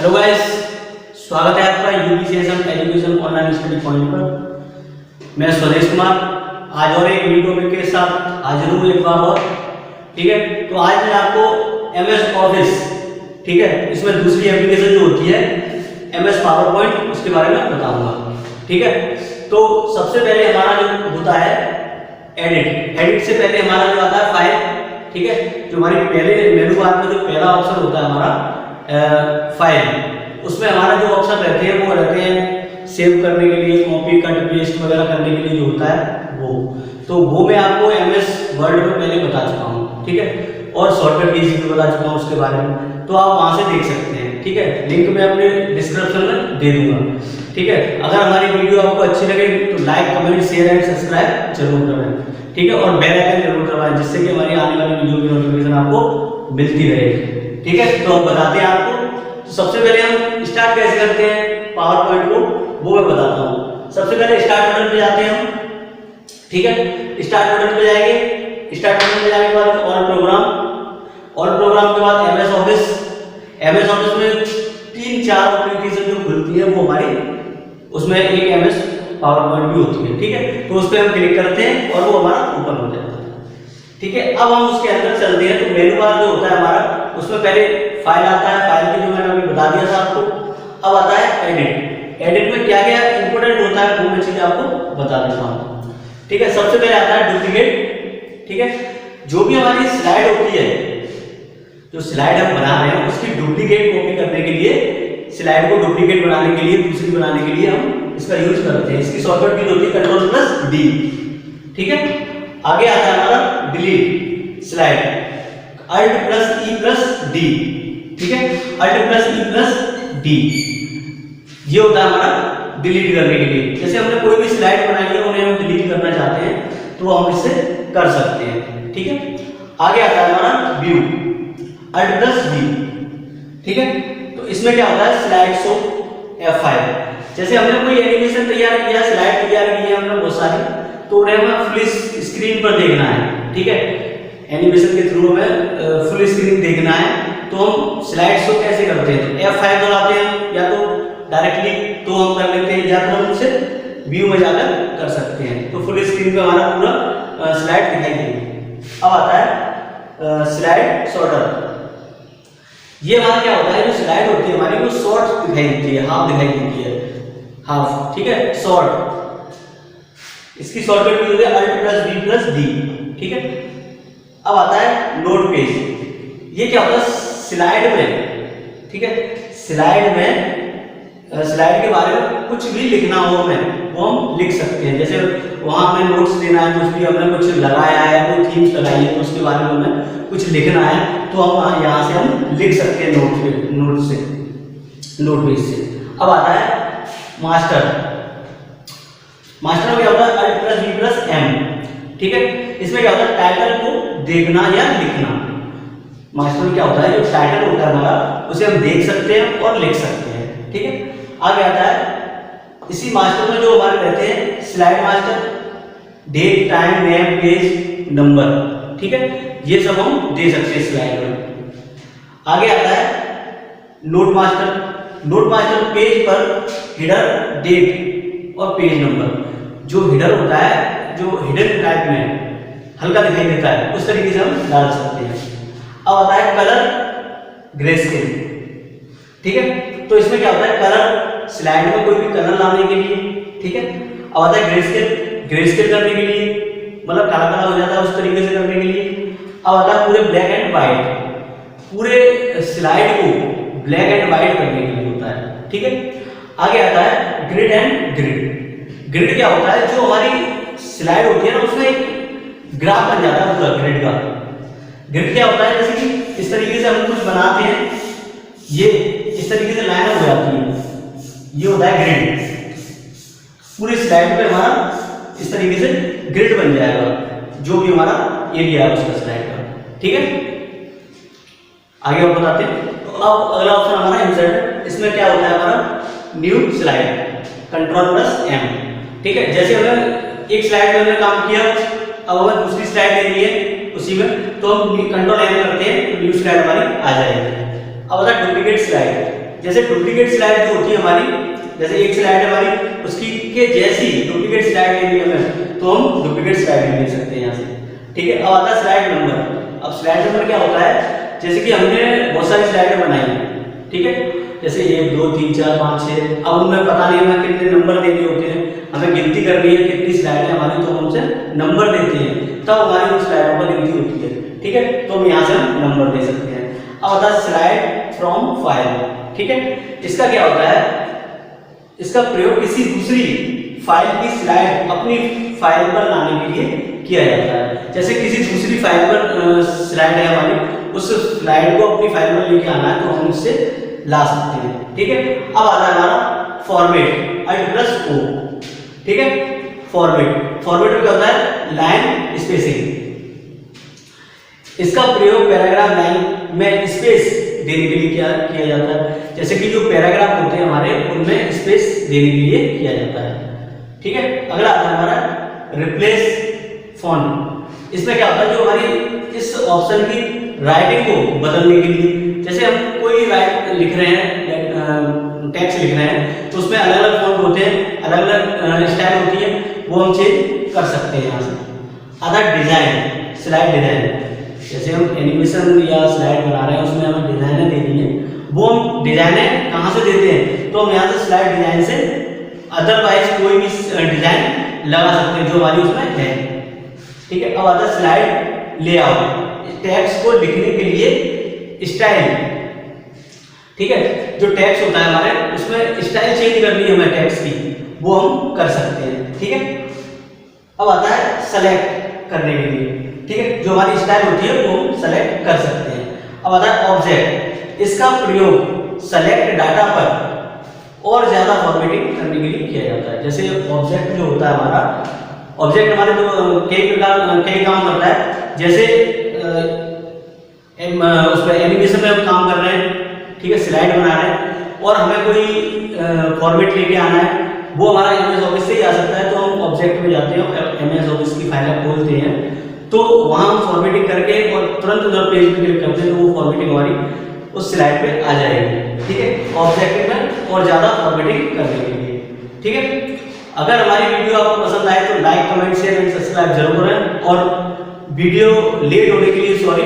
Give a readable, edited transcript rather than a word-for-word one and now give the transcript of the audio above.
Hello guys, स्वागत है आपका यूपीसीएसएम एजुकेशन ऑनलाइन स्टडी पॉइंट पर। मैं स्वदेश कुमार आज और एक वीडियो टॉपिक के साथ हाजिर हूँ एक बार और। ठीक है, तो आज मैं आपको एमएस ऑफिस, ठीक है, इसमें दूसरी एप्लीकेशन जो होती है एमएस पावर पॉइंट, उसके बारे में बताऊंगा। ठीक है, तो सबसे पहले हमारा जो होता है एडिट से पहले हमारा जो आता है फाइल। ठीक है, जो हमारी पहले मेनू बार में जो पहला ऑप्शन होता है हमारा फाइल, उसमें हमारा जो ऑप्शन रहते हैं वो रहते हैं सेव करने के लिए, कॉपी कट पेस्ट वगैरह करने के लिए जो होता है वो। तो वो मैं आपको एमएस वर्ड में पहले बता चुका हूँ। ठीक है, और शॉर्टकट कीज भी बता चुका हूँ उसके बारे में, तो आप वहां से देख सकते हैं। ठीक है, लिंक मैं अपने डिस्क्रिप्शन में दे दूंगा। ठीक है, अगर हमारी वीडियो आपको अच्छी लगे तो like, comment, share and subscribe जरूर करें। ठीक है, और बेल आइकन जरूर दबाएं जिससे कि हमारी आने वाली वीडियो की नोटिफिकेशन आपको मिलती रहे। ठीक है, तो हम बताते हैं आपको। तो सबसे पहले हम स्टार्ट कैसे करते हैं पावर पॉइंट को, वो मैं बताता हूँ। सबसे पहले स्टार्ट बटन पे जाते हैं हम। ठीक है, स्टार्ट बटन पे जाएंगे। स्टार्ट बटन पे जाने के बाद ऑल प्रोग्राम के बाद एमएस ऑफिस में 3-4 एप्लीकेशन जो खुलती है वो हमारी, उसमें एक एमएस पावर पॉइंट भी होती है। ठीक है, तो उस पर हम क्लिक करते हैं और वो हमारा ओपन हो जाता है। ठीक है, अब हम उसके अंदर चलते हैं। तो मेनू बार जो होता है हमारा, उसमें पहले फाइल आता है। फाइल की जो मैंने अभी बता दिया था आपको। अब आता है एडिट में क्या क्या इंपोर्टेंट होता है वो मैं चीजें आपको बता देता हूँ। ठीक है, सबसे पहले आता है डुप्लीकेट। ठीक है, जो भी हमारी स्लाइड होती है, जो स्लाइड हम बना रहे हैं उसकी डुप्लीकेट कॉपी करने के लिए, स्लाइड को डुप्लीकेट बनाने के लिए, दूसरी बनाने के लिए हम इसका यूज करते हैं। इसकी शॉर्टकट की होती है Ctrl+D। ठीक है, आगे आता है हमारा डिलीट स्लाइड, Alt+E+D। ठीक है, Alt+E+D ये होता है हमारा डिलीट करने के लिए। जैसे हमने कोई भी स्लाइड बनाई है, उन्हें हम डिलीट करना चाहते हैं तो हम इससे कर सकते हैं। ठीक है, आगे आता है हमारा व्यू, Alt+V। ठीक है, तो इसमें क्या होता है स्लाइड शो F5। जैसे हमने कोई एनिमेशन तैयार किया, स्लाइड तैयार की है हमने बहुत सारी, तो उन्हें हमें फुल स्क्रीन पर देखना है। ठीक है, एनिमेशन के थ्रू हमें फुल स्क्रीन देखना है, तो हम स्लाइड शो कैसे करते हैं? तो F5 दबाते हैं, या तो डायरेक्टली तो हम कर लेते हैं, या तो हम उसे व्यू में जाकर कर सकते हैं। तो फुल स्क्रीन पे हमारा पूरा स्लाइड दिखाई देगी। अब आता है स्लाइड शॉर्टर। ये हमारा क्या होता है, जो स्लाइड होती है हमारी वो शॉर्ट दिखाई देती है, हाफ दिखाई देती है, हाफ। ठीक है, शॉर्ट, इसकी शॉर्टकट की होती है Alt+V+D। ठीक है, अब आता है नोट पेज। ये क्या होता है स्लाइड में। ठीक है, स्लाइड के बारे में कुछ भी लिखना हो हमें, वो हम लिख सकते हैं। जैसे वहां हमें नोट्स देना है, कुछ भी हमने कुछ लगाया है, कोई थीम्स लगाई है, तो उसके बारे में हमें कुछ लिखना है, तो हम यहाँ से हम लिख सकते हैं नोट पेज से। अब आता है मास्टर में क्या होता है Alt+V+M। ठीक है, इसमें क्या होता है टाइटल को देखना या लिखना। मास्टर में क्या होता है, जो टाइटल होता है हमारा उसे हम देख सकते हैं और लिख सकते हैं। ठीक है, आगे आता है इसी मास्टर में जो हमारे रहते हैं slide master, date, time, name, page number. ठीक है, ये सब हम दे सकते हैं स्लाइड में। आगे आता है नोट मास्टर पेज पर हेडर, डेट और पेज नंबर। जो हेडर होता है, जो हिडन टाइप में हल्का दिखाई देता है, उस तरीके से हम डाल सकते हैं। अब आता है कलर ग्रेस्केल। ठीक है, तो इसमें क्या होता है कलर, स्लाइड में कोई भी कलर लाने के लिए। ठीक है, अब आता है ग्रेस्केल करने के लिए, मतलब काला काला हो जाता है उस तरीके से करने के लिए। अब आता है पूरे ब्लैक एंड व्हाइट, पूरे स्लाइड को ब्लैक एंड व्हाइट करने के लिए होता है। ठीक है, आगे आता है ग्रिड क्या होता है, जो हमारी स्लाइड होती है ना उसमें एक ग्राफ बन जाता है पूरा ग्रिड का। ग्रिड क्या होता है, जैसे कि इस तरीके से हम कुछ बनाते हैं, ये इस तरीके से लाइन हो जाती है, ये होता है ग्रिड। पूरी स्लाइड पे हमारा इस तरीके से ग्रिड बन जाएगा, जो भी हमारा एरिया है उसका स्लाइड का। ठीक है, आगे और बताते हैं। तो अब अगला ऑप्शन हमारा इंसर्ट। इसमें क्या होता है हमारा न्यू स्लाइड, Ctrl+M। ठीक है, जैसे हमें एक स्लाइड में हमने काम किया, अब हमें दूसरी स्लाइड लेनी है उसी में, तो हम Ctrl+M करते हैं, तो न्यू स्लाइड हमारी आ जाएगी। अब आता है डुप्लीकेट स्लाइड। जैसे डुप्लीकेट स्लाइड जो होती है हमारी, जैसे एक स्लाइड है हमारी, उसकी के जैसी डुप्लीकेट स्लाइड लेनी है हमें, तो हम डुप्लीकेट स्लाइड ले सकते हैं यहाँ से। ठीक है, अब आता है स्लाइड नंबर। अब स्लाइड नंबर क्या होता है, जैसे कि हमने बहुत सारी स्लाइडें बनाई है, ठीक है, जैसे 1 2 3 4 5 6, अब हमें पता नहीं हमें कितने नंबर देने होते हैं, हमें गिनती करनी है कितनी स्लाइड है हमारी, तो हम उनसे नंबर देते हैं, तब हमारी उन स्लाइडों पर गिनती होती है। ठीक है, तो हम यहाँ से नंबर दे सकते हैं। अब आता है स्लाइड फ्रॉम फाइल। ठीक है, इसका क्या होता है, इसका प्रयोग किसी दूसरी फाइल की स्लाइड अपनी फाइल पर लाने के लिए किया जाता है। जैसे किसी दूसरी फाइल पर स्लाइड है हमारी, उस स्लाइड को अपनी फाइल में लेके आना है, तो हम इससे ला सकते हैं। ठीक है, अब आता है हमारा फॉर्मेट, Alt+O। ठीक है, फॉर्मेट में क्या होता है, लाइन स्पेसिंग। इसका प्रयोग पैराग्राफ लाइन में स्पेस देने के लिए किया जाता है। जैसे कि जो पैराग्राफ होते हैं हमारे, उनमें स्पेस देने के लिए किया जाता है। ठीक है, अगला आता है हमारा रिप्लेस फॉन्ट। इसमें क्या होता है, जो हमारी इस ऑप्शन की राइटिंग को बदलने के लिए, जैसे हम कोई लिख रहे हैं, टेक्स्ट लिख रहे हैं, तो उसमें अलग अलग फॉन्ट होते हैं, अलग अलग स्टाइल होती है, वो हम चेंज कर सकते हैं यहाँ से। आता है डिजाइन, स्लाइड डिजाइन। जैसे हम एनिमेशन या स्लाइड बना रहे हैं, उसमें हमें डिजाइनें देनी है, वो हम डिजाइनें कहाँ से देते हैं, तो हम यहाँ से स्लाइड डिजाइन से अदरवाइज कोई भी डिजाइन लगा सकते हैं जो हमारी उसमें है। ठीक है, अब आता है स्लाइड लेआउट, टेक्स्ट को लिखने के लिए स्टाइल। ठीक है, जो टेक्स्ट होता है हमारे, उसमें स्टाइल चेंज करनी है हमें टेक्स्ट की, वो हम कर सकते हैं। ठीक है, अब आता है सेलेक्ट करने के लिए। ठीक है, जो हमारी स्टाइल होती है वो हम सेलेक्ट कर सकते हैं। अब आता है ऑब्जेक्ट। इसका प्रयोग सेलेक्ट डाटा पर और ज्यादा फॉर्मेटिंग करने के लिए किया जाता है। जैसे ऑब्जेक्ट जो होता है हमारा, ऑब्जेक्ट हमारे तो कई काम करता है। जैसे उस पर एनिमेशन में हम काम कर रहे हैं, ठीक है, स्लाइड बना रहे हैं, और हमें कोई फॉर्मेट लेके आना है, वो हमारा एमएस ऑफिस से ही आ सकता है। तो हम ऑब्जेक्ट में जाते हैं, एमएस ऑफिस की फाइल खोलते हैं, तो वहां हम फॉर्मेटिंग करके और तुरंत उधर पेज पे क्लिक करते हैं, तो वो फॉर्मेटिंग हमारी उस स्लाइड पे आ जाएगी। ठीक है, ऑब्जेक्ट में और ज्यादा फॉर्मेटिंग करने के लिए। ठीक है, अगर हमारी वीडियो आपको पसंद आए तो like comment share and subscribe जरूर करें, और वीडियो लेट होने के लिए सॉरी।